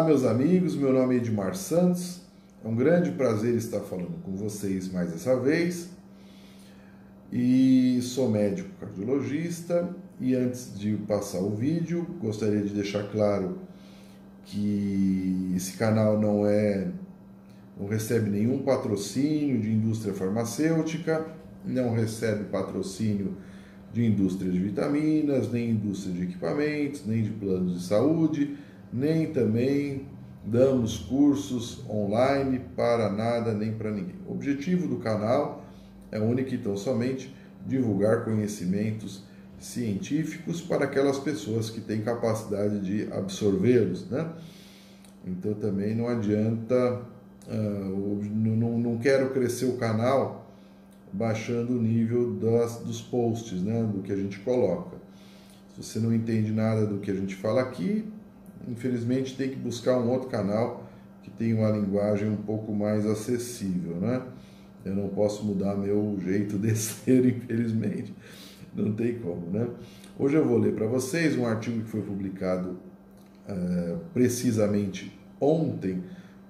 meus amigos, meu nome é Edmar Santos, é um grande prazer estar falando com vocês mais essa vez, e sou médico cardiologista, e antes de passar o vídeo, gostaria de deixar claro que esse canal não recebe nenhum patrocínio de indústria farmacêutica, não recebe patrocínio de indústria de vitaminas, nem indústria de equipamentos, nem de planos de saúde, nem também damos cursos online para nada nem para ninguém. O objetivo do canal é único e tão somente divulgar conhecimentos científicos para aquelas pessoas que têm capacidade de absorvê-los, né? Então também não adianta, não quero crescer o canal baixando o nível dos posts, né, do que a gente coloca. Se você não entende nada do que a gente fala aqui, infelizmente tem que buscar um outro canal que tenha uma linguagem um pouco mais acessível, né? Eu não posso mudar meu jeito de ser, infelizmente, não tem como, né? Hoje eu vou ler para vocês um artigo que foi publicado precisamente ontem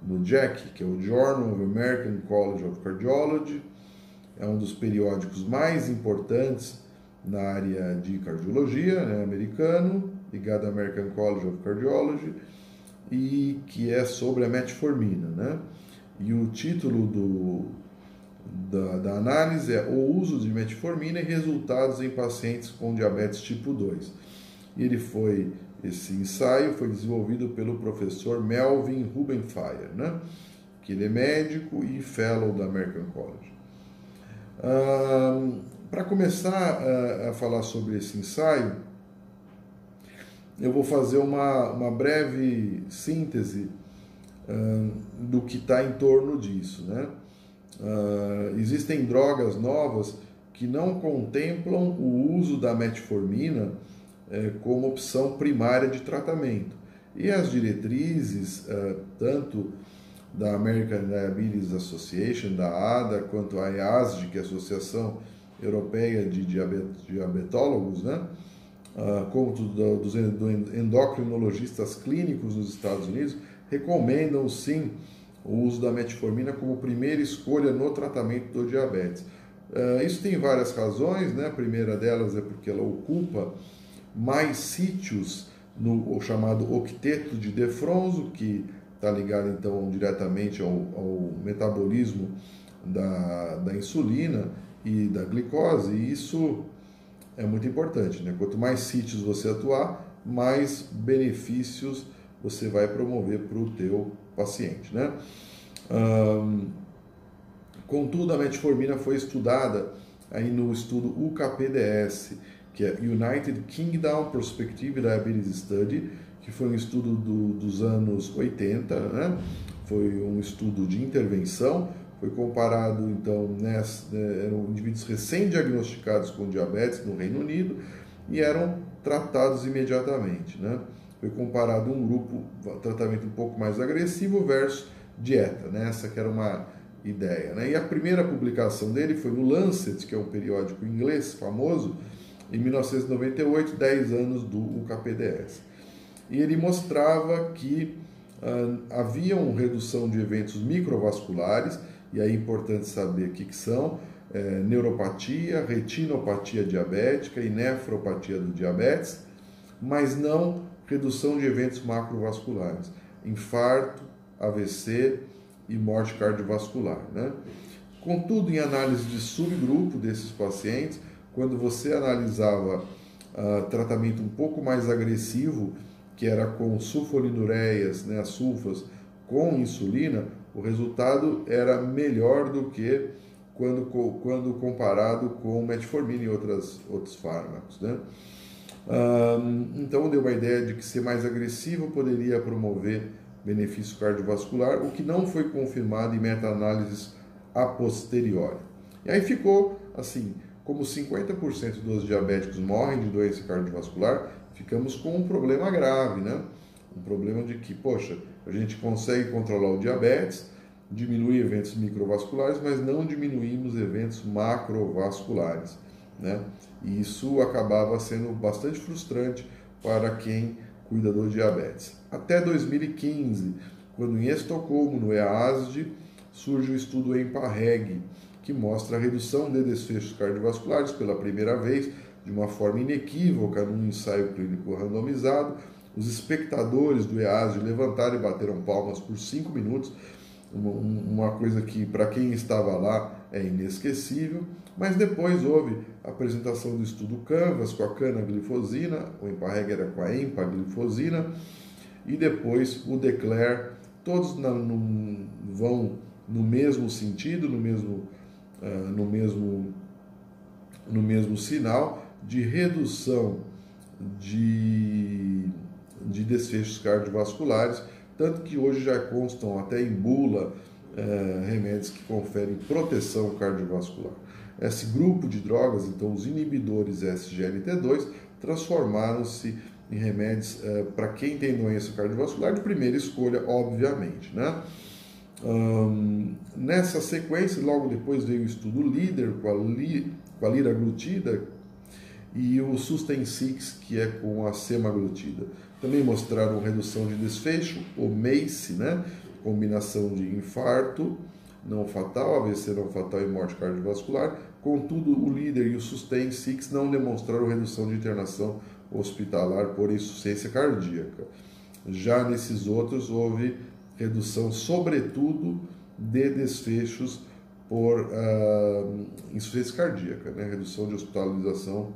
no JACC, que é o Journal of American College of Cardiology. É um dos periódicos mais importantes na área de cardiologia, né, americano, ligado ao American College of Cardiology, e que é sobre a metformina, né? E o título da análise é O uso de metformina e resultados em pacientes com diabetes tipo 2. Esse ensaio foi desenvolvido pelo professor Melvin Rubenfeier, né? Que ele é médico e fellow da American College. Para começar a falar sobre esse ensaio, eu vou fazer uma breve síntese do que está em torno disso, né? Existem drogas novas que não contemplam o uso da metformina como opção primária de tratamento. E as diretrizes, tanto da American Diabetes Association, da ADA, quanto a EASD, que é a Associação Europeia de Diabetólogos, né? Como dos endocrinologistas clínicos nos Estados Unidos, recomendam sim o uso da metformina como primeira escolha no tratamento do diabetes. Isso tem várias razões, né? A primeira delas é porque ela ocupa mais sítios no chamado octeto de Defronzo, que está ligado então diretamente ao metabolismo da insulina e da glicose, e isso é muito importante, né? Quanto mais sítios você atuar, mais benefícios você vai promover para o teu paciente, né? Contudo, a metformina foi estudada aí no estudo UKPDS, que é United Kingdom Prospective Diabetes Study, que foi um estudo dos anos 80, né? Foi um estudo de intervenção, foi comparado, então, eram indivíduos recém-diagnosticados com diabetes no Reino Unido e eram tratados imediatamente, né? Foi comparado um grupo, tratamento um pouco mais agressivo versus dieta, né? Essa que era uma ideia, né? E a primeira publicação dele foi no Lancet, que é um periódico inglês famoso, em 1998, 10 anos do UKPDS. E ele mostrava que havia uma redução de eventos microvasculares, e aí é importante saber o que são: neuropatia, retinopatia diabética e nefropatia do diabetes, mas não redução de eventos macrovasculares, infarto, AVC e morte cardiovascular, né? Contudo, em análise de subgrupo desses pacientes, quando você analisava tratamento um pouco mais agressivo, que era com sulfonilureias, né, as sulfas, com insulina, o resultado era melhor do que quando comparado com metformina e outros fármacos, né? Então deu uma ideia de que ser mais agressivo poderia promover benefício cardiovascular, o que não foi confirmado em meta-análises a posteriori. E aí ficou assim: como 50% dos diabéticos morrem de doença cardiovascular, ficamos com um problema grave, né? Um problema de que, poxa, a gente consegue controlar o diabetes, diminuir eventos microvasculares, mas não diminuímos eventos macrovasculares, né? E isso acabava sendo bastante frustrante para quem cuida do diabetes. Até 2015, quando em Estocolmo, no EASD, surge o estudo EMPA-REG, que mostra a redução de desfechos cardiovasculares pela primeira vez, de uma forma inequívoca, num ensaio clínico randomizado. Os espectadores do EASD levantaram e bateram palmas por 5 minutos, uma coisa que, para quem estava lá, é inesquecível. Mas depois houve a apresentação do estudo Canvas com a canaglifosina, o EMPA-REG era com a empaglifosina, e depois o DECLARE, todos vão no mesmo sentido, no mesmo sinal de redução de desfechos cardiovasculares, tanto que hoje já constam até em bula remédios que conferem proteção cardiovascular. Esse grupo de drogas, então os inibidores SGLT2, transformaram-se em remédios para quem tem doença cardiovascular de primeira escolha, obviamente, né? Nessa sequência, logo depois veio o estudo LEADER com a liraglutida e o SUSTAIN 6, que é com a semaglutida. Também mostraram redução de desfecho, o MACE, né? Combinação de infarto não fatal, AVC não fatal e morte cardiovascular. Contudo, o LEADER e o SUSTAIN 6 não demonstraram redução de internação hospitalar por insuficiência cardíaca. Já nesses outros, houve redução, sobretudo, de desfechos por insuficiência cardíaca, né? Redução de hospitalização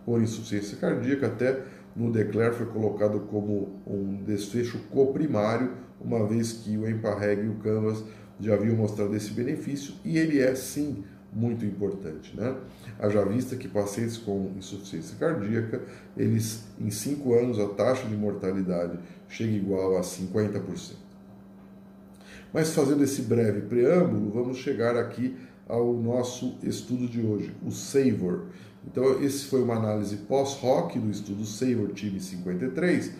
por insuficiência cardíaca. Até no DECLARE foi colocado como um desfecho coprimário, uma vez que o EMPA-REG e o Canvas já haviam mostrado esse benefício, e ele é sim muito importante, né? Haja vista que pacientes com insuficiência cardíaca, eles em 5 anos a taxa de mortalidade chega igual a 50%. Mas fazendo esse breve preâmbulo, vamos chegar aqui ao nosso estudo de hoje, o SAVOR. Então, esse foi uma análise pós-hoc do estudo SAVOR Time 53,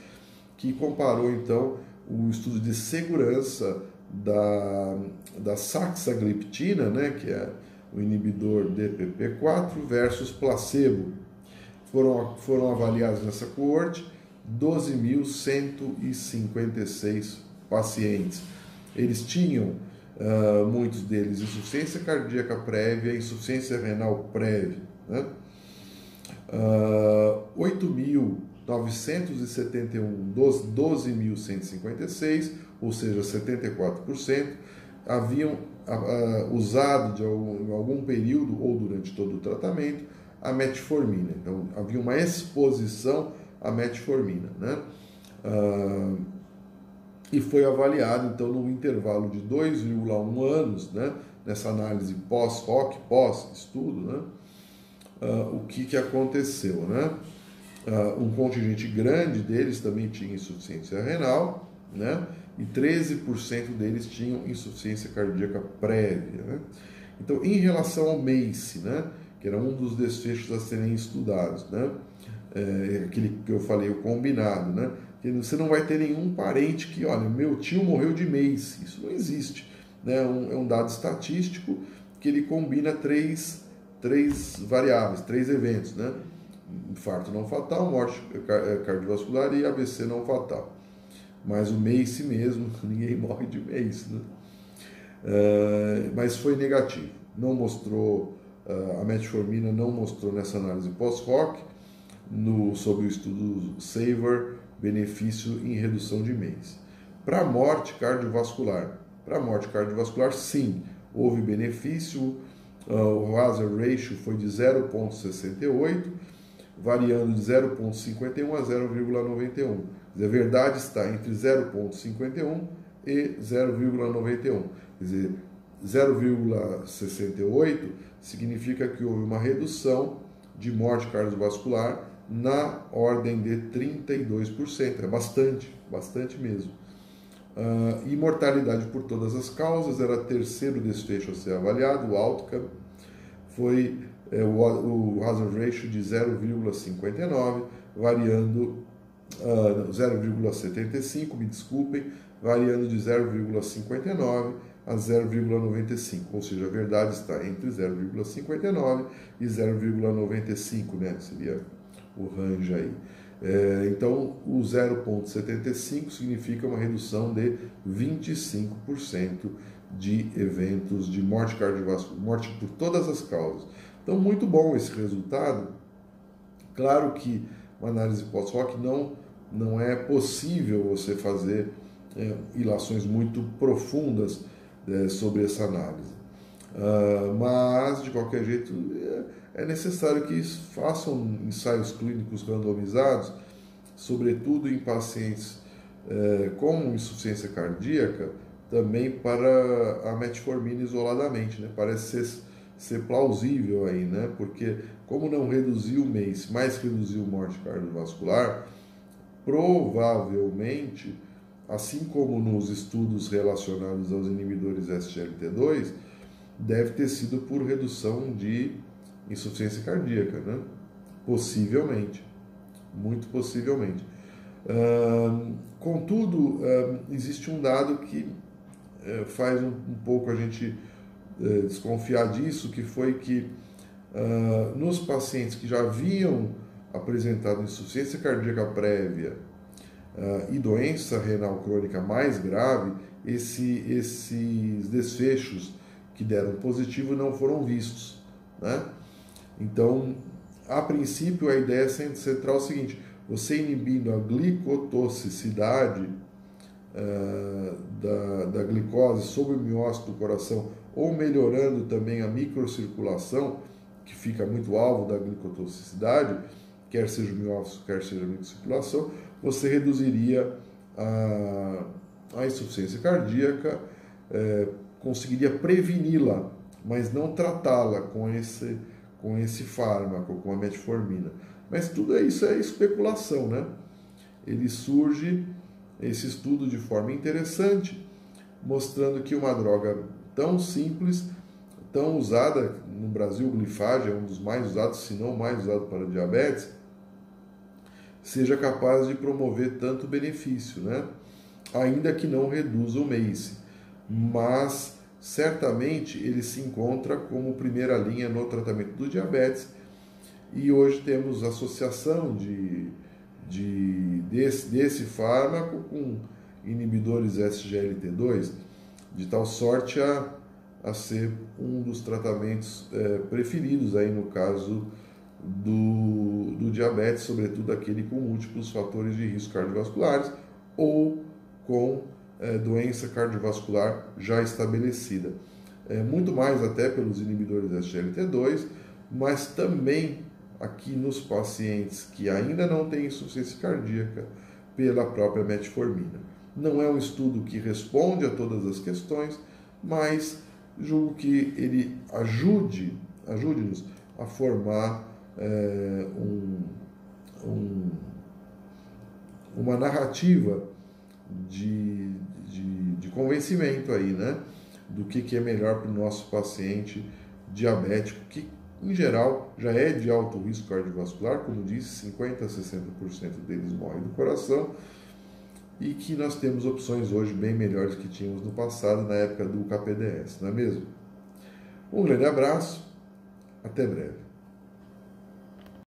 que comparou então o estudo de segurança da saxagliptina, né, que é o inibidor DPP-4, versus placebo. Foram avaliados nessa coorte 12.156 pacientes. Eles tinham, muitos deles, insuficiência cardíaca prévia, insuficiência renal prévia, né? 8.971 dos 12.156, ou seja, 74%, haviam usado em algum período ou durante todo o tratamento a metformina. Então, havia uma exposição à metformina, né? E foi avaliado, então, num intervalo de 2,1 anos, né? Nessa análise pós-hoc, pós-estudo, né? O que aconteceu, né? Um contingente grande deles também tinha insuficiência renal, né? E 13% deles tinham insuficiência cardíaca prévia, né? Então, em relação ao MACE, né? Que era um dos desfechos a serem estudados, né? Aquele que eu falei, o combinado, né? Que você não vai ter nenhum parente que, olha, meu tio morreu de MACE. Isso não existe, né? É um dado estatístico que ele combina três variáveis, 3 eventos, né? Infarto não fatal, morte cardiovascular e AVC não fatal. Mas o MACE mesmo, ninguém morre de MACE, né? Mas foi negativo. Não mostrou, a metformina não mostrou nessa análise pós-hoc, sobre o estudo SAVOR, benefício em redução de MACE. Para a morte cardiovascular, sim, houve benefício. O hazard ratio foi de 0,68, variando de 0,51 a 0,91. A verdade está entre 0,51 e 0,91. Quer dizer, 0,68 significa que houve uma redução de morte cardiovascular na ordem de 32%. É bastante mesmo. E mortalidade por todas as causas era o terceiro desfecho a ser avaliado. O outcome foi o hazard ratio de 0,59, variando 0,75, me desculpem, variando de 0,59 a 0,95, ou seja, a verdade está entre 0,59 e 0,95, né? Seria o range aí. Então, o 0,75 significa uma redução de 25% de eventos de morte cardiovascular, morte por todas as causas. Então, muito bom esse resultado. Claro que uma análise pós-hoc não é possível você fazer ilações muito profundas sobre essa análise. Mas, de qualquer jeito, é necessário que façam ensaios clínicos randomizados, sobretudo em pacientes com insuficiência cardíaca, também para a metformina isoladamente, né? Parece ser plausível aí, né? Porque como não reduziu o MACE, mas reduziu morte cardiovascular, provavelmente, assim como nos estudos relacionados aos inibidores SGLT2, deve ter sido por redução de insuficiência cardíaca, né? Possivelmente, muito possivelmente. Contudo, existe um dado que faz um pouco a gente desconfiar disso, que foi que nos pacientes que já haviam apresentado insuficiência cardíaca prévia e doença renal crônica mais grave, esses desfechos que deram positivo não foram vistos, né? Então, a princípio, a ideia central é o seguinte: você inibindo a glicotoxicidade da glicose sobre o miócito do coração, ou melhorando também a microcirculação, que fica muito alvo da glicotoxicidade, quer seja o miócito, quer seja a microcirculação, você reduziria a insuficiência cardíaca, conseguiria preveni-la, mas não tratá-la com esse fármaco, com a metformina. Mas tudo isso é especulação, né? Ele surge, esse estudo, de forma interessante, mostrando que uma droga tão simples, tão usada no Brasil, o glifage é um dos mais usados, se não o mais usado para diabetes, seja capaz de promover tanto benefício, né? Ainda que não reduza o MACE, mas certamente ele se encontra como primeira linha no tratamento do diabetes, e hoje temos associação desse fármaco com inibidores SGLT2, de tal sorte a ser um dos tratamentos preferidos aí no caso do diabetes, sobretudo aquele com múltiplos fatores de risco cardiovasculares ou com doença cardiovascular já estabelecida. Muito mais até pelos inibidores SGLT2, mas também aqui nos pacientes que ainda não têm insuficiência cardíaca pela própria metformina. Não é um estudo que responde a todas as questões, mas julgo que ele ajude-nos a formar uma narrativa de convencimento aí, né? Do que é melhor para o nosso paciente diabético, que em geral já é de alto risco cardiovascular, como disse, 50% a 60% deles morrem do coração, e que nós temos opções hoje bem melhores que tínhamos no passado, na época do KPDS, não é mesmo? Um grande abraço, até breve.